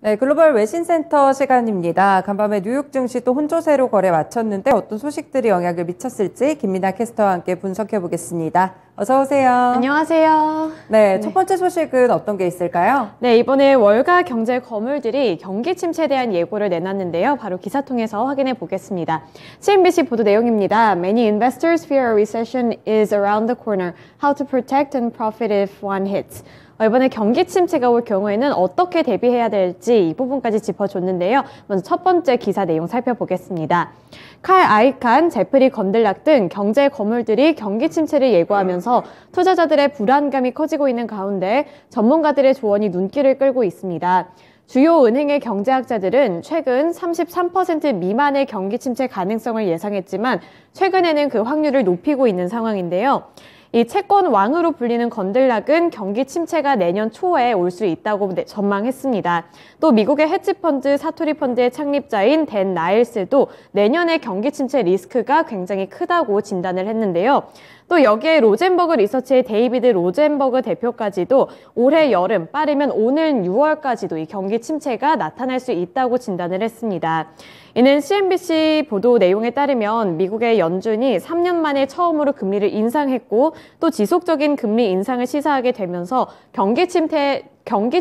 네, 글로벌 외신센터 시간입니다. 간밤에 뉴욕 증시 또 혼조세로 거래 마쳤는데 어떤 소식들이 영향을 미쳤을지 김민아 캐스터와 함께 분석해 보겠습니다. 어서 오세요. 안녕하세요. 네, 첫 번째 소식은 어떤 게 있을까요? 네, 이번에 월가 경제 거물들이 경기 침체에 대한 예고를 내놨는데요. 바로 기사 통해서 확인해 보겠습니다. CNBC 보도 내용입니다. Many investors fear a recession is around the corner. How to protect and profit if one hits. 이번에 경기 침체가 올 경우에는 어떻게 대비해야 될지 이 부분까지 짚어줬는데요. 먼저 첫 번째 기사 내용 살펴보겠습니다. 칼 아이칸, 제프리 건들락 등 경제 거물들이 경기 침체를 예고하면서 투자자들의 불안감이 커지고 있는 가운데 전문가들의 조언이 눈길을 끌고 있습니다. 주요 은행의 경제학자들은 최근 33% 미만의 경기 침체 가능성을 예상했지만 최근에는 그 확률을 높이고 있는 상황인데요. 이 채권 왕으로 불리는 건들락은 경기 침체가 내년 초에 올 수 있다고 전망했습니다. 또 미국의 헤지펀드 사토리 펀드의 창립자인 댄 나일스도 내년의 경기 침체 리스크가 굉장히 크다고 진단을 했는데요. 또 여기에 로젠버그 리서치의 데이비드 로젠버그 대표까지도 올해 여름 빠르면 오늘 6월까지도 이 경기 침체가 나타날 수 있다고 진단을 했습니다. 이는 CNBC 보도 내용에 따르면 미국의 연준이 3년 만에 처음으로 금리를 인상했고 또 지속적인 금리 인상을 시사하게 되면서 경기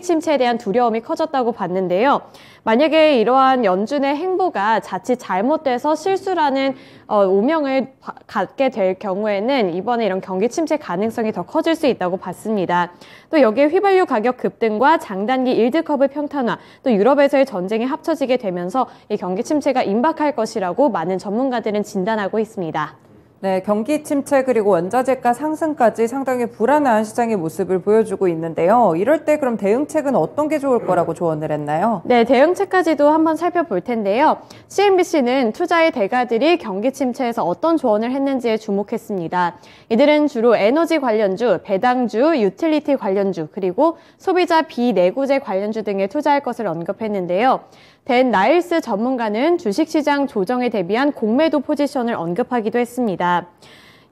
침체에 대한 두려움이 커졌다고 봤는데요. 만약에 이러한 연준의 행보가 자칫 잘못돼서 실수라는 오명을 갖게 될 경우에는 이번에 이런 경기 침체 가능성이 더 커질 수 있다고 봤습니다. 또 여기에 휘발유 가격 급등과 장단기 일드커브 평탄화, 또 유럽에서의 전쟁이 합쳐지게 되면서 이 경기 침체가 임박할 것이라고 많은 전문가들은 진단하고 있습니다. 네, 경기 침체 그리고 원자재가 상승까지 상당히 불안한 시장의 모습을 보여주고 있는데요. 이럴 때 그럼 대응책은 어떤 게 좋을 거라고 조언을 했나요? 네, 대응책까지도 한번 살펴볼 텐데요. CNBC는 투자의 대가들이 경기 침체에서 어떤 조언을 했는지에 주목했습니다. 이들은 주로 에너지 관련주, 배당주, 유틸리티 관련주, 그리고 소비자 비내구재 관련주 등에 투자할 것을 언급했는데요. 댄 나일스 전문가는 주식시장 조정에 대비한 공매도 포지션을 언급하기도 했습니다.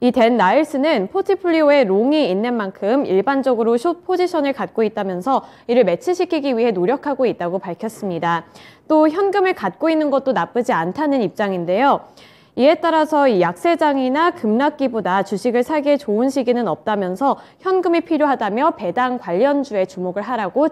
이 댄 나일스는 포트폴리오에 롱이 있는 만큼 일반적으로 숏 포지션을 갖고 있다면서 이를 매치시키기 위해 노력하고 있다고 밝혔습니다. 또 현금을 갖고 있는 것도 나쁘지 않다는 입장인데요. 이에 따라서 이 약세장이나 급락기보다 주식을 사기에 좋은 시기는 없다면서 현금이 필요하다며 배당 관련주에 주목을 하라고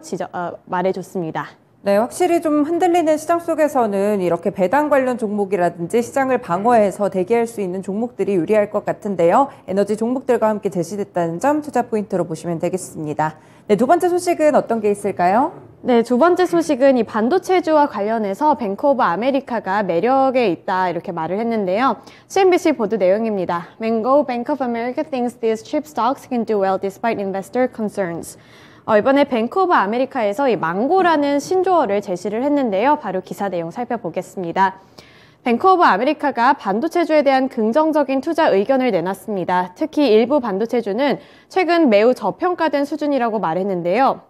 말해줬습니다. 네, 확실히 좀 흔들리는 시장 속에서는 이렇게 배당 관련 종목이라든지 시장을 방어해서 대기할 수 있는 종목들이 유리할 것 같은데요. 에너지 종목들과 함께 제시됐다는 점 투자 포인트로 보시면 되겠습니다. 네, 두 번째 소식은 어떤 게 있을까요? 네, 두 번째 소식은 이 반도체주와 관련해서 뱅크 오브 아메리카가 매력에 있다 이렇게 말을 했는데요. CNBC 보도 내용입니다. Bank of America thinks these chip stocks can do well despite investor concerns. 이번에 뱅크 오브 아메리카에서 이 망고라는 신조어를 제시를 했는데요. 바로 기사 내용 살펴보겠습니다. 뱅크 오브 아메리카가 반도체주에 대한 긍정적인 투자 의견을 내놨습니다. 특히 일부 반도체주는 최근 매우 저평가된 수준이라고 말했는데요.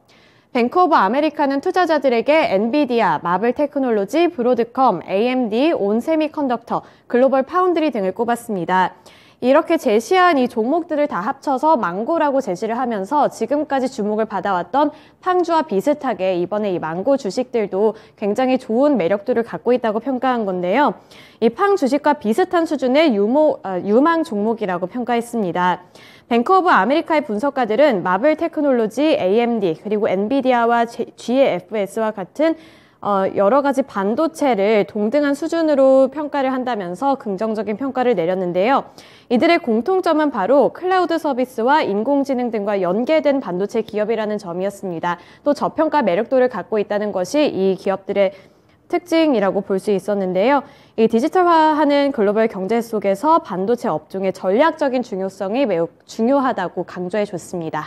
뱅크 오브 아메리카는 투자자들에게 엔비디아, 마블 테크놀로지, 브로드컴, AMD, 온 세미컨덕터, 글로벌 파운드리 등을 꼽았습니다. 이렇게 제시한 이 종목들을 다 합쳐서 망고라고 제시를 하면서 지금까지 주목을 받아왔던 팡주와 비슷하게 이번에 이 망고 주식들도 굉장히 좋은 매력도를 갖고 있다고 평가한 건데요. 이 팡 주식과 비슷한 수준의 유망 종목이라고 평가했습니다. 뱅크 오브 아메리카의 분석가들은 마블 테크놀로지, AMD, 그리고 엔비디아와 GFS와 같은 여러 가지 반도체를 동등한 수준으로 평가를 한다면서 긍정적인 평가를 내렸는데요. 이들의 공통점은 바로 클라우드 서비스와 인공지능 등과 연계된 반도체 기업이라는 점이었습니다. 또 저평가 매력도를 갖고 있다는 것이 이 기업들의 특징이라고 볼 수 있었는데요. 이 디지털화하는 글로벌 경제 속에서 반도체 업종의 전략적인 중요성이 매우 중요하다고 강조해 줬습니다.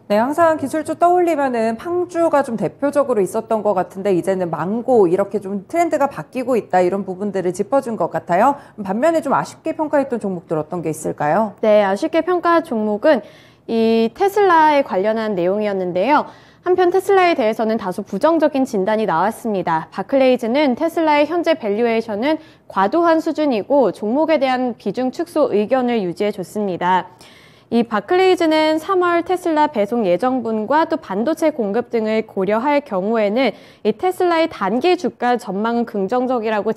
네, 항상 기술주 떠올리면은 팡주가 좀 대표적으로 있었던 것 같은데 이제는 망고 이렇게 좀 트렌드가 바뀌고 있다 이런 부분들을 짚어준 것 같아요. 반면에 좀 아쉽게 평가했던 종목들 어떤 게 있을까요? 네, 아쉽게 평가한 종목은 이 테슬라에 관련한 내용이었는데요. 한편 테슬라에 대해서는 다소 부정적인 진단이 나왔습니다. 바클레이즈는 테슬라의 현재 밸류에이션은 과도한 수준이고 종목에 대한 비중 축소 의견을 유지해 줬습니다. 이 바클레이즈는 3월 테슬라 배송 예정분과 또 반도체 공급 등을 고려할 경우에는 이 테슬라의 단기 주가 전망은 긍정적이라고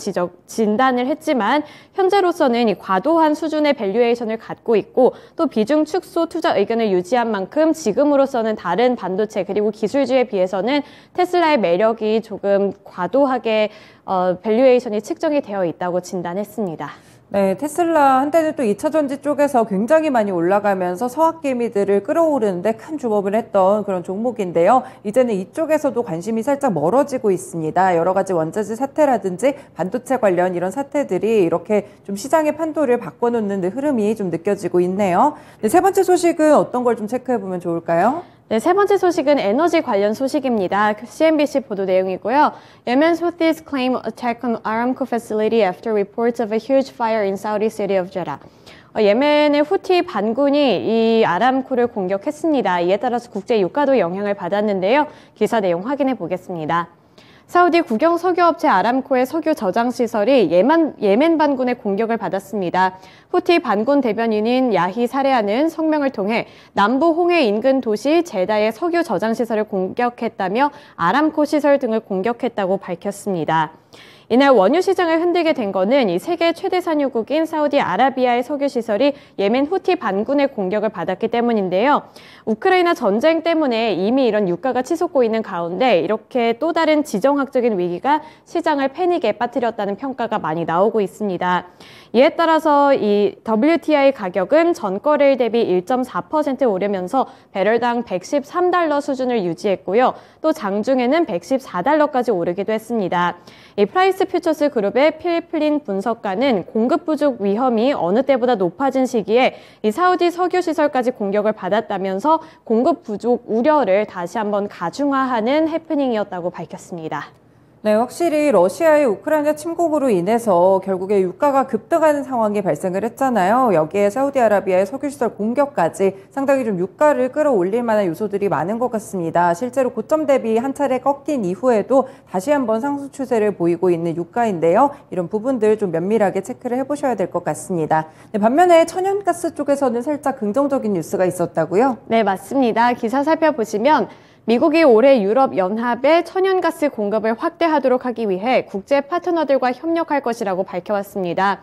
진단을 했지만 현재로서는 이 과도한 수준의 밸류에이션을 갖고 있고 또 비중 축소 투자 의견을 유지한 만큼 지금으로서는 다른 반도체 그리고 기술주에 비해서는 테슬라의 매력이 조금 과도하게 밸류에이션이 측정이 되어 있다고 진단했습니다. 네, 테슬라 한때는 또 2차 전지 쪽에서 굉장히 많이 올라가면서 서학개미들을 끌어오르는데 큰 주목을 했던 그런 종목인데요. 이제는 이쪽에서도 관심이 살짝 멀어지고 있습니다. 여러 가지 원자재 사태라든지 반도체 관련 이런 사태들이 이렇게 좀 시장의 판도를 바꿔놓는 흐름이 좀 느껴지고 있네요. 네, 세 번째 소식은 어떤 걸 좀 체크해보면 좋을까요? 네, 세 번째 소식은 에너지 관련 소식입니다. CNBC 보도 내용이고요. Yemen's Houthis claim attack on Aramco facility after reports of a huge fire in Saudi city of Jeddah. 예멘의 후티 반군이 이 아람코를 공격했습니다. 이에 따라서 국제 유가도 영향을 받았는데요. 기사 내용 확인해 보겠습니다. 사우디 국영 석유업체 아람코의 석유 저장 시설이 예멘 반군의 공격을 받았습니다. 후티 반군 대변인인 야히 사레아는 성명을 통해 남부 홍해 인근 도시 제다의 석유 저장 시설을 공격했다며 아람코 시설 등을 공격했다고 밝혔습니다. 이날 원유 시장을 흔들게 된 것은 이 세계 최대 산유국인 사우디아라비아의 석유 시설이 예멘 후티 반군의 공격을 받았기 때문인데요. 우크라이나 전쟁 때문에 이미 이런 유가가 치솟고 있는 가운데 이렇게 또 다른 지정학적인 위기가 시장을 패닉에 빠뜨렸다는 평가가 많이 나오고 있습니다. 이에 따라서 이 WTI 가격은 전거래일 대비 1.4% 오르면서 배럴당 113달러 수준을 유지했고요. 또 장중에는 114달러까지 오르기도 했습니다. 이 프라이스 퓨처스 그룹의 필 플린 분석가는 공급 부족 위험이 어느 때보다 높아진 시기에 이 사우디 석유 시설까지 공격을 받았다면서 공급 부족 우려를 다시 한번 가중화하는 해프닝이었다고 밝혔습니다. 네, 확실히 러시아의 우크라이나 침공으로 인해서 결국에 유가가 급등하는 상황이 발생을 했잖아요. 여기에 사우디아라비아의 석유시설 공격까지 상당히 좀 유가를 끌어올릴 만한 요소들이 많은 것 같습니다. 실제로 고점 대비 한 차례 꺾인 이후에도 다시 한번 상승 추세를 보이고 있는 유가인데요. 이런 부분들 좀 면밀하게 체크를 해보셔야 될 것 같습니다. 네, 반면에 천연가스 쪽에서는 살짝 긍정적인 뉴스가 있었다고요? 네, 맞습니다. 기사 살펴보시면 미국이 올해 유럽 연합의 천연가스 공급을 확대하도록 하기 위해 국제 파트너들과 협력할 것이라고 밝혀왔습니다.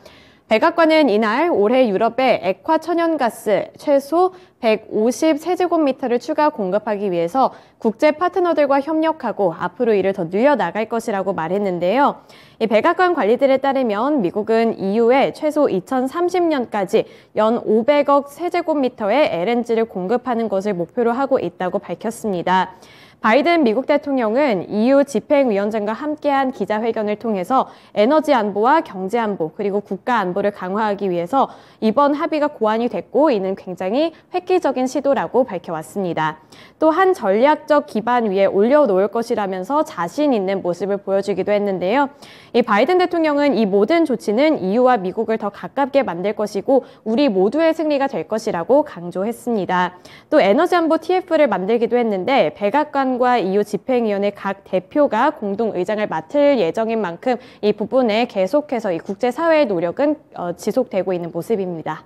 백악관은 이날 올해 유럽에 액화 천연가스 최소 150세제곱미터를 추가 공급하기 위해서 국제 파트너들과 협력하고 앞으로 이를 더 늘려나갈 것이라고 말했는데요. 이 백악관 관리들에 따르면 미국은 EU에 최소 2030년까지 연 500억 세제곱미터의 LNG를 공급하는 것을 목표로 하고 있다고 밝혔습니다. 바이든 미국 대통령은 EU 집행위원장과 함께한 기자회견을 통해서 에너지 안보와 경제 안보 그리고 국가 안보를 강화하기 위해서 이번 합의가 고안이 됐고 이는 굉장히 획기적인 시도라고 밝혀왔습니다. 또 한 전략적 기반 위에 올려놓을 것이라면서 자신 있는 모습을 보여주기도 했는데요. 이 바이든 대통령은 이 모든 조치는 EU와 미국을 더 가깝게 만들 것이고 우리 모두의 승리가 될 것이라고 강조했습니다. 또 에너지 안보 TF를 만들기도 했는데 백악관과 EU 집행위원회 각 대표가 공동 의장을 맡을 예정인 만큼 이 부분에 계속해서 이 국제사회의 노력은 지속되고 있는 모습입니다.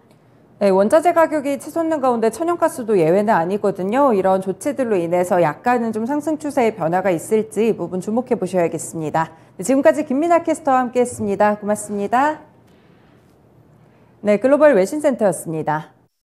네, 원자재 가격이 치솟는 가운데 천연가스도 예외는 아니거든요. 이런 조치들로 인해서 약간은 좀 상승 추세의 변화가 있을지 이 부분 주목해 보셔야겠습니다. 네, 지금까지 김민아 캐스터와 함께했습니다. 고맙습니다. 네, 글로벌 외신센터였습니다.